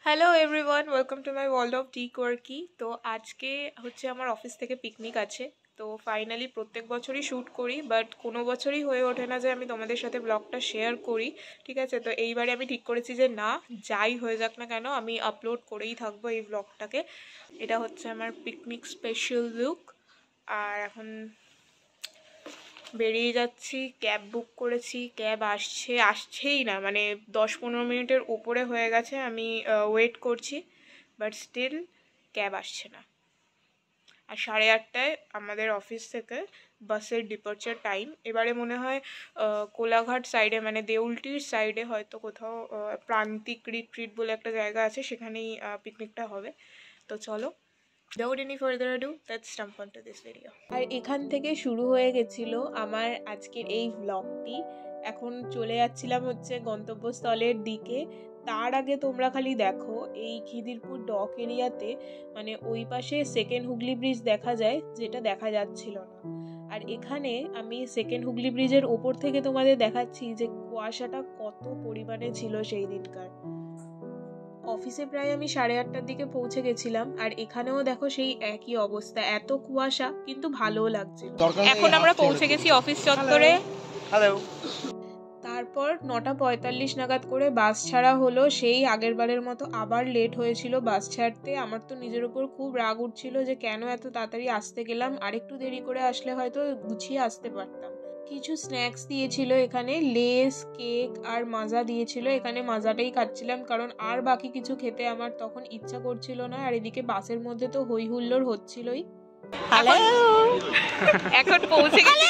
Hello everyone, welcome to my world of T quirky. তো আজকে হচ্ছে আমার অফিস থেকে পিকনিক আছে। তো ফাইনালি প্রত্যেক বছরই শ্যুট করি, বাট কোনো বছরই হয়ে ওঠে না যে আমি তোমাদের সাথে ব্লগটা শেয়ার করি। ঠিক আছে, তো এইবারে আমি ঠিক করেছি যে না, যাই হয়ে যাক না কেন আমি আপলোড করেই থাকবো এই ব্লগটাকে। এটা হচ্ছে আমার পিকনিক স্পেশাল লুক। আর এখন বেরিয়ে যাচ্ছি, ক্যাব বুক করেছি, ক্যাব আসছেই না, মানে 10-15 মিনিটের উপরে হয়ে গেছে আমি ওয়েট করছি, বাট স্টিল ক্যাব আসছে না। আর 8:30টায় আমাদের অফিস থেকে বাসের ডিপার্চার টাইম। এবারে মনে হয় কোলাঘাট সাইডে, মানে দেউলটির সাইডে হয়তো কোথাও প্রান্তিক রিট্রিট বলে একটা জায়গা আছে, সেখানেই পিকনিকটা হবে। তো চলো, without any further ado, let's jump onto this video. আর এখান থেকে শুরু হয়ে গেছিল আমার আজকের এই ব্লগটি। এখন চলে যাচ্ছিলাম হচ্ছে গন্তব্যস্থলের দিকে। তার আগে তোমরা খালি দেখো, এই খিদিরপুর ডক এরিয়াতে মানে ওই পাশে সেকেন্ড হুগলি ব্রিজ দেখা যায়, যেটা দেখা যাচ্ছিল না। আর এখানে আমি সেকেন্ড হুগলি ব্রিজের ওপর থেকে তোমাদের দেখাচ্ছি যে কুয়াশাটা কত পরিমাণে ছিল সেই দিনকার। অফিসে প্রায় আমি 8:30টার দিকে পৌঁছে গেছিলাম, আর এখানেও দেখো সেই একই অবস্থা, এত কুয়াশা, কিন্তু ভালোও লাগছিল। এখন আমরা পৌঁছে গেছি অফিস চত্বরে। তারপর 9:45 নাগাদ করে বাস ছাড়া হলো। সেই আগের বারের মতো আবার লেট হয়েছিল বাস ছাড়তে। আমার তো নিজের উপর খুব রাগ উঠছিল যে কেন এত তাড়াতাড়ি আসতে গেলাম, আরেকটু দেরি করে আসলে হয়তো গুছিয়ে আসতে পারতাম। কিছু স্ন্যাক্স দিয়েছিল এখানে, লেস, কেক আর মাজা দিয়েছিল। এখানে মাজাটাই খাচ্ছিলাম, কারণ আর বাকি কিছু খেতে আমার তখন ইচ্ছা করছিল না। আর এদিকে বাসের মধ্যে তো হই হুল্লোড় হচ্ছিলই। এখন পৌঁছে গেছি।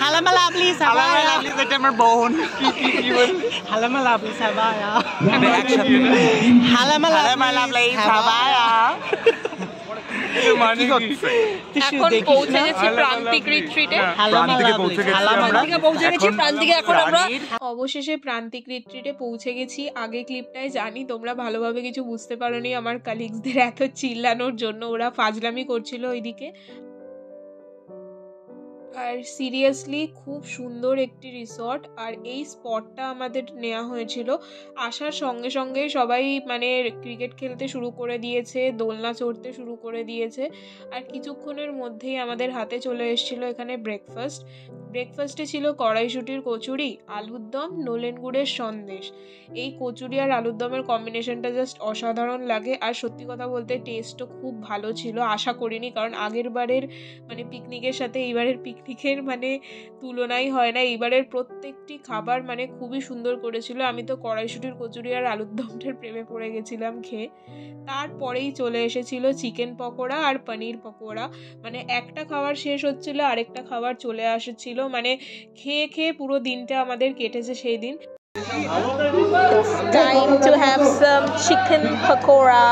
Hello my lovely Sabaya. এটা আমার বোন। Hello my lovely Sabaya. Hello my lovely Sabaya. এখন পৌঁছে গেছি প্রান্তিক রিট্রিটে। অবশেষে প্রান্তিক রিট্রিটে পৌঁছে গেছি। আগে ক্লিপটায় জানি তোমরা ভালোভাবে কিছু বুঝতে পারোনি আমার কালিগসদের এত চিল্লানোর জন্য, ওরা ফাজলামি করছিল ওইদিকে। আর সিরিয়াসলি খুব সুন্দর একটি রিসর্ট। আর এই স্পটটা আমাদের নেওয়া হয়েছিল। আসার সঙ্গে সঙ্গে সবাই মানে ক্রিকেট খেলতে শুরু করে দিয়েছে, দোলনা চড়তে শুরু করে দিয়েছে। আর কিছুক্ষণের মধ্যেই আমাদের হাতে চলে এসেছিলো এখানে ব্রেকফাস্টে ছিল কড়াইশুঁটির কচুরি, আলুর দম, নলেন গুড়ের সন্দেশ। এই কচুরি আর আলুর দমের কম্বিনেশনটা জাস্ট অসাধারণ লাগে। আর সত্যি কথা বলতে টেস্টও খুব ভালো ছিল। আশা করিনি, কারণ আগের বারের মানে পিকনিকের সাথে এইবারের পিকনিকের মানে তুলনাই হয় না। এইবারের প্রত্যেকটি খাবার মানে খুবই সুন্দর করেছিল। আমি তো কড়াইশুঁটির কচুরি আর আলুর দমটার প্রেমে পড়ে গেছিলাম খেয়ে। তারপরেই চলে এসেছিল চিকেন পকোড়া আর পনির পকোড়া। মানে একটা খাবার শেষ হচ্ছিল, আরেকটা খাবার চলে আসছিল। মানে খেয়ে খেয়ে পুরো দিনটা আমাদের কেটেছে সেই দিন। Time to have some chicken pakora.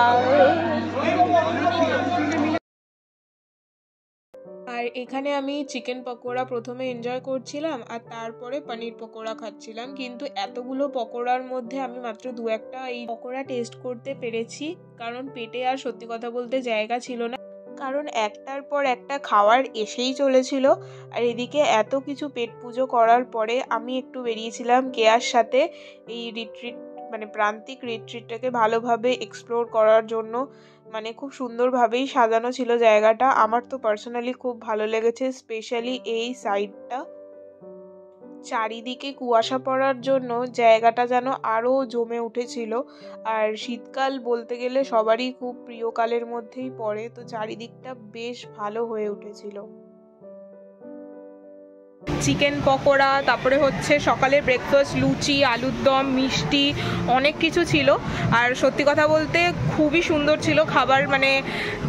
আর এখানে আমি চিকেন পকোড়া প্রথমে এনজয় করছিলাম, আর তারপরে পনির পকোড়া খাচ্ছিলাম। কিন্তু এতগুলো পকোড়ার মধ্যে আমি মাত্র 2-1টা এই পকোড়া টেস্ট করতে পেরেছি, কারণ পেটে আর সত্যি কথা বলতে জায়গা ছিল না, কারণ একটার পর একটা খাওয়ার এসেই চলেছিল। আর এদিকে এত কিছু পেট পুজো করার পরে আমি একটু বেরিয়েছিলাম কেয়ার সাথে এই রিট্রিট মানে প্রান্তিক রিট্রিটটাকে ভালোভাবে এক্সপ্লোর করার জন্য। মানে খুব সুন্দরভাবেই সাজানো ছিল জায়গাটা। আমার তো পার্সোনালি খুব ভালো লেগেছে, স্পেশালি এই সাইডটা। চারিদিকে কুয়াশা পড়ার জন্য জায়গাটা যেন আরও জমে উঠেছিল। আর শীতকাল বলতে গেলে সবারই খুব প্রিয় কালের মধ্যেই পড়ে, তো চারিদিকটা বেশ ভালো হয়ে উঠেছিল। চিকেন পকোড়া, তারপরে হচ্ছে সকালে ব্রেকফাস্ট, লুচি, আলুর দম, মিষ্টি, অনেক কিছু ছিল। আর সত্যি কথা বলতে খুবই সুন্দর ছিল খাবার। মানে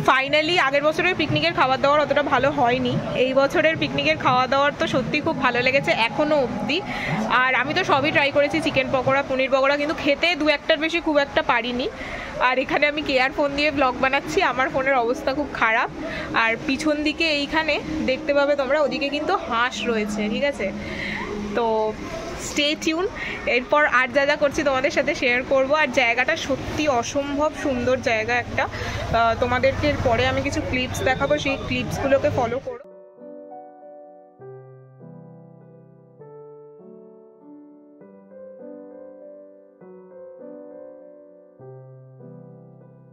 ফাইনালি আগের বছরের পিকনিকের খাবার দাবার অতটা ভালো হয়নি, এই বছরের পিকনিকের খাওয়া দাওয়ার তো সত্যি খুব ভালো লেগেছে এখনও অবধি। আর আমি তো সবই ট্রাই করেছি, চিকেন পকোড়া, পনির পকোড়া, কিন্তু খেতে 2-1টার বেশি খুব একটা পারিনি। আর এখানে আমি কেয়ার ফোন দিয়ে ব্লগ বানাচ্ছি, আমার ফোনের অবস্থা খুব খারাপ। আর পিছন দিকে এইখানে দেখতে পাবে তোমরা, ওদিকে কিন্তু হাঁস রয়েছে, ঠিক আছে? তো স্টে টিউন, এরপর আর যা যা করছি তোমাদের সাথে শেয়ার করব। আর জায়গাটা সত্যি অসম্ভব সুন্দর জায়গা একটা। তোমাদেরকে পরে আমি কিছু ক্লিপস দেখাবো, সেই ক্লিপসগুলোকে ফলো করো।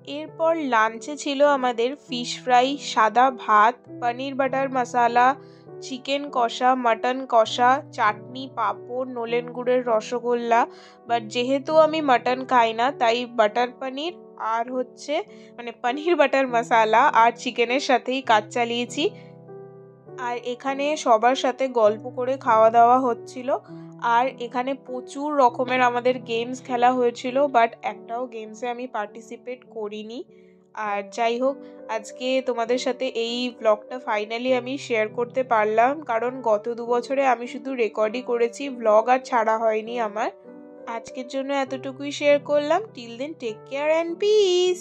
এরপর লাঞ্চে ছিল আমাদের ফিশ ফ্রাই, সাদা ভাত, পনির বাটার মশালা, চিকেন কষা, মাটন কষা, চাটনি, পাঁপড়, নলেন গুড়ের রসগোল্লা। বাট যেহেতু আমি মাটন খাই না তাই বাটার পনির আর হচ্ছে মানে পনির বাটার মশালা আর চিকেনের সাথেই কাজ চালিয়েছি। আর এখানে সবার সাথে গল্প করে খাওয়া দাওয়া হচ্ছিল। আর এখানে প্রচুর রকমের আমাদের গেমস খেলা হয়েছিল, বাট একটাও গেমসে আমি পার্টিসিপেট করিনি। আর যাই হোক, আজকে তোমাদের সাথে এই ব্লগটা ফাইনালি আমি শেয়ার করতে পারলাম, কারণ গত 2 বছরে আমি শুধু রেকর্ডই করেছি, ব্লগ আর ছাড়া হয়নি আমার। আজকের জন্য এতটুকুই শেয়ার করলাম। Till then, take care and piece.